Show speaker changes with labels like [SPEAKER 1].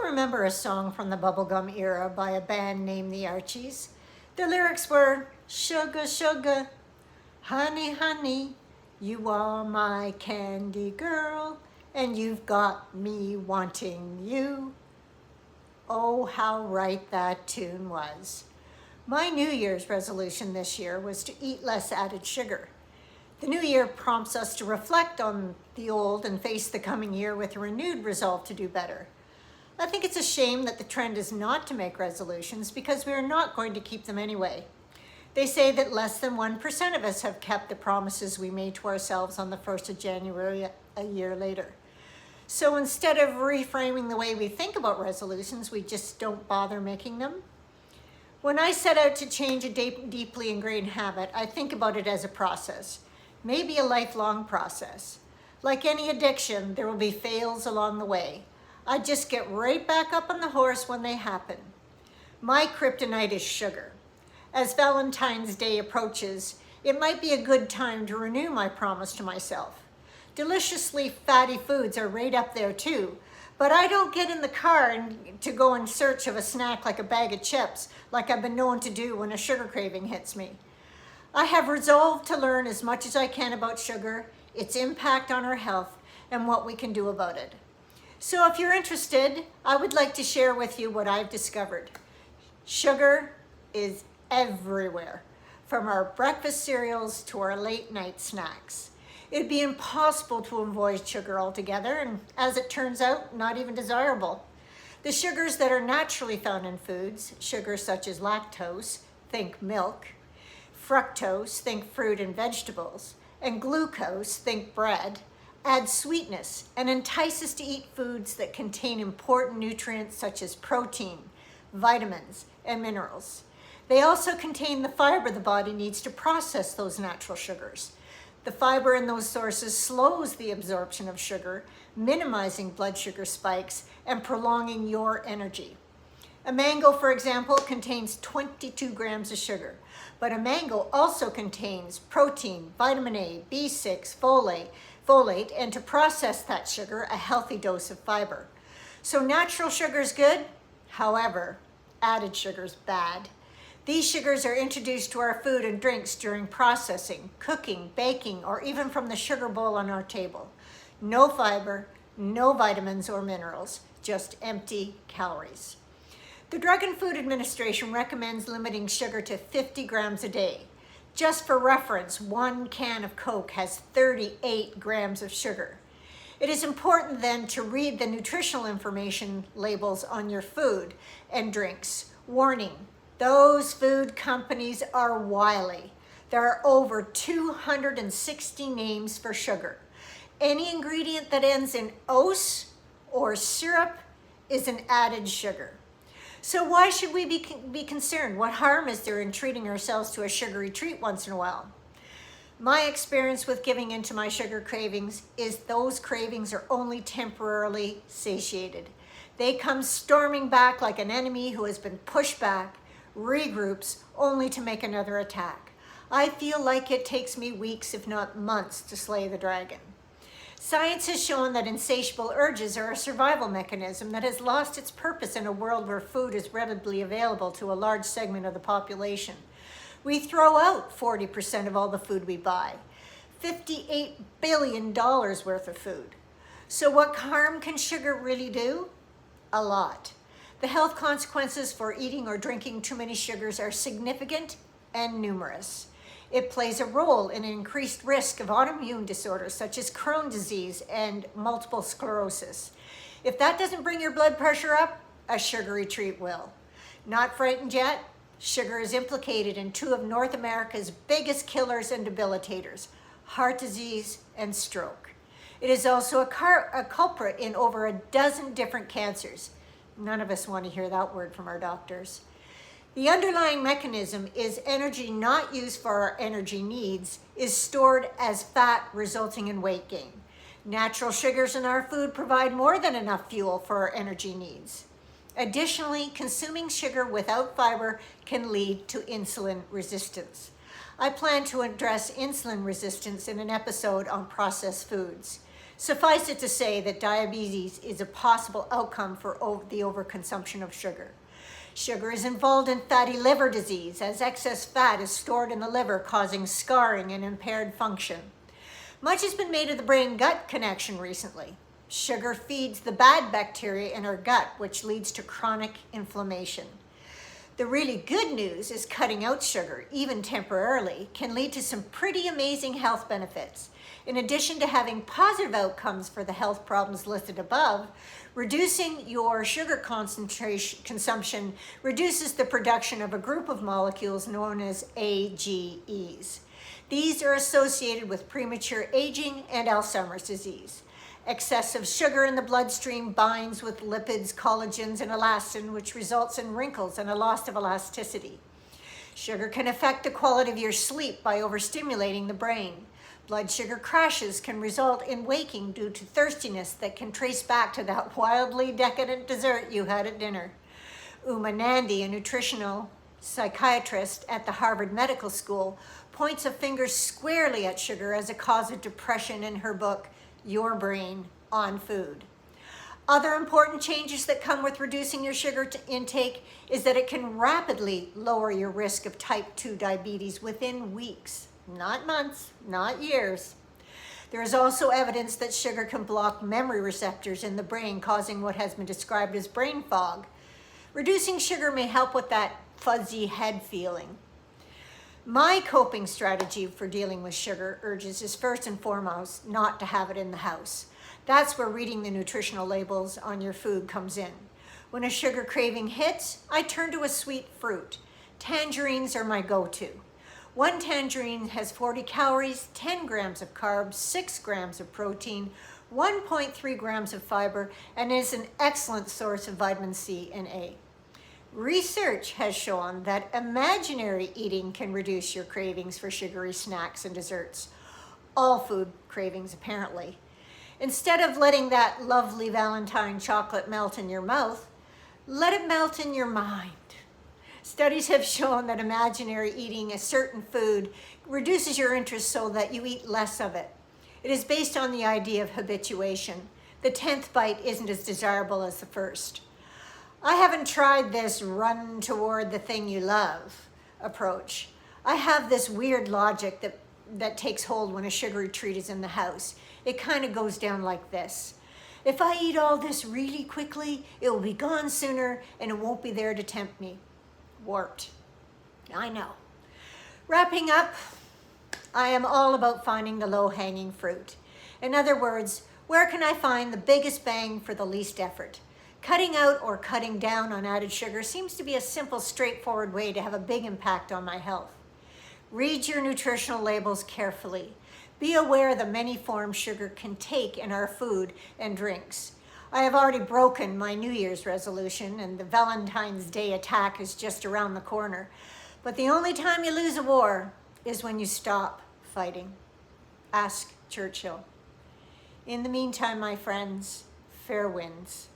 [SPEAKER 1] remember a song from the bubblegum era by a band named the Archies. The lyrics were, "Sugar, sugar, honey, honey, you are my candy girl, and you've got me wanting you." Oh, how right that tune was. My New Year's resolution this year was to eat less added sugar. The new year prompts us to reflect on the old and face the coming year with a renewed resolve to do better. I think it's a shame that the trend is not to make resolutions because we are not going to keep them anyway. They say that less than 1% of us have kept the promises we made to ourselves on the 1st of January a year later. So instead of reframing the way we think about resolutions, we just don't bother making them. When I set out to change a deeply ingrained habit, I think about it as a process, maybe a lifelong process. Like any addiction, there will be fails along the way. I just get right back up on the horse when they happen. My kryptonite is sugar. As Valentine's Day approaches, it might be a good time to renew my promise to myself. Deliciously fatty foods are right up there too, but I don't get in the car to go in search of a snack like a bag of chips, like I've been known to do when a sugar craving hits me. I have resolved to learn as much as I can about sugar, its impact on our health, and what we can do about it. So if you're interested, I would like to share with you what I've discovered. Sugar is everywhere, from our breakfast cereals to our late night snacks. It'd be impossible to avoid sugar altogether, and as it turns out, not even desirable. The sugars that are naturally found in foods, sugars such as lactose, think milk, fructose, think fruit and vegetables, and glucose, think bread, add sweetness and entice us to eat foods that contain important nutrients such as protein, vitamins, and minerals. They also contain the fiber the body needs to process those natural sugars. The fiber in those sources slows the absorption of sugar, minimizing blood sugar spikes and prolonging your energy. A mango, for example, contains 22 grams of sugar, but a mango also contains protein, vitamin A, B6, folate, and to process that sugar, a healthy dose of fiber. So natural sugar is good, however, added sugar is bad. These sugars are introduced to our food and drinks during processing, cooking, baking, or even from the sugar bowl on our table. No fiber, no vitamins or minerals, just empty calories. The Drug and Food Administration recommends limiting sugar to 50 grams a day. Just for reference, 1 can of Coke has 38 grams of sugar. It is important then to read the nutritional information labels on your food and drinks. Warning, those food companies are wily. There are over 260 names for sugar. Any ingredient that ends in ose or syrup is an added sugar. So why should we be concerned? What harm is there in treating ourselves to a sugary treat once in a while? My experience with giving into my sugar cravings is those cravings are only temporarily satiated. They come storming back like an enemy who has been pushed back, regroups, only to make another attack. I feel like it takes me weeks, if not months, to slay the dragon. Science has shown that insatiable urges are a survival mechanism that has lost its purpose in a world where food is readily available to a large segment of the population. We throw out 40% of all the food we buy, $58 billion worth of food. So what harm can sugar really do? A lot. The health consequences for eating or drinking too many sugars are significant and numerous. It plays a role in an increased risk of autoimmune disorders such as Crohn's disease and multiple sclerosis. If that doesn't bring your blood pressure up, a sugary treat will. Not frightened yet? Sugar is implicated in 2 of North America's biggest killers and debilitators, heart disease and stroke. It is also a culprit in over a dozen different cancers. None of us want to hear that word from our doctors. The underlying mechanism is energy not used for our energy needs is stored as fat, resulting in weight gain. Natural sugars in our food provide more than enough fuel for our energy needs. Additionally, consuming sugar without fiber can lead to insulin resistance. I plan to address insulin resistance in an episode on processed foods. Suffice it to say that diabetes is a possible outcome for the overconsumption of sugar. Sugar is involved in fatty liver disease, as excess fat is stored in the liver, causing scarring and impaired function. Much has been made of the brain-gut connection recently. Sugar feeds the bad bacteria in our gut, which leads to chronic inflammation. The really good news is cutting out sugar, even temporarily, can lead to some pretty amazing health benefits. In addition to having positive outcomes for the health problems listed above, reducing your sugar consumption reduces the production of a group of molecules known as AGEs. These are associated with premature aging and Alzheimer's disease. Excessive sugar in the bloodstream binds with lipids, collagens, and elastin, which results in wrinkles and a loss of elasticity. Sugar can affect the quality of your sleep by overstimulating the brain. Blood sugar crashes can result in waking due to thirstiness that can trace back to that wildly decadent dessert you had at dinner. Uma Nandi, a nutritional psychiatrist at the Harvard Medical School, points a finger squarely at sugar as a cause of depression in her book, Your Brain on Food. Other important changes that come with reducing your sugar intake is that it can rapidly lower your risk of type 2 diabetes within weeks, not months, not years. There is also evidence that sugar can block memory receptors in the brain, causing what has been described as brain fog. Reducing sugar may help with that fuzzy head feeling. My coping strategy for dealing with sugar urges is first and foremost not to have it in the house. That's where reading the nutritional labels on your food comes in. When a sugar craving hits, I turn to a sweet fruit. Tangerines are my go-to. One tangerine has 40 calories, 10 grams of carbs, 6 grams of protein, 1.3 grams of fiber, and is an excellent source of vitamin C and A. Research has shown that imaginary eating can reduce your cravings for sugary snacks and desserts. All food cravings, apparently. Instead of letting that lovely Valentine chocolate melt in your mouth, let it melt in your mind. Studies have shown that imaginary eating a certain food reduces your interest so that you eat less of it. It is based on the idea of habituation. The 10th bite isn't as desirable as the first. I haven't tried this run toward the thing you love approach. I have this weird logic that takes hold when a sugary treat is in the house. It kind of goes down like this. If I eat all this really quickly, it will be gone sooner and it won't be there to tempt me. Warped. I know. Wrapping up, I am all about finding the low-hanging fruit. In other words, where can I find the biggest bang for the least effort? Cutting out or cutting down on added sugar seems to be a simple, straightforward way to have a big impact on my health. Read your nutritional labels carefully. Be aware of the many forms sugar can take in our food and drinks. I have already broken my New Year's resolution, and the Valentine's Day attack is just around the corner. But the only time you lose a war is when you stop fighting. Ask Churchill. In the meantime, my friends, fair winds.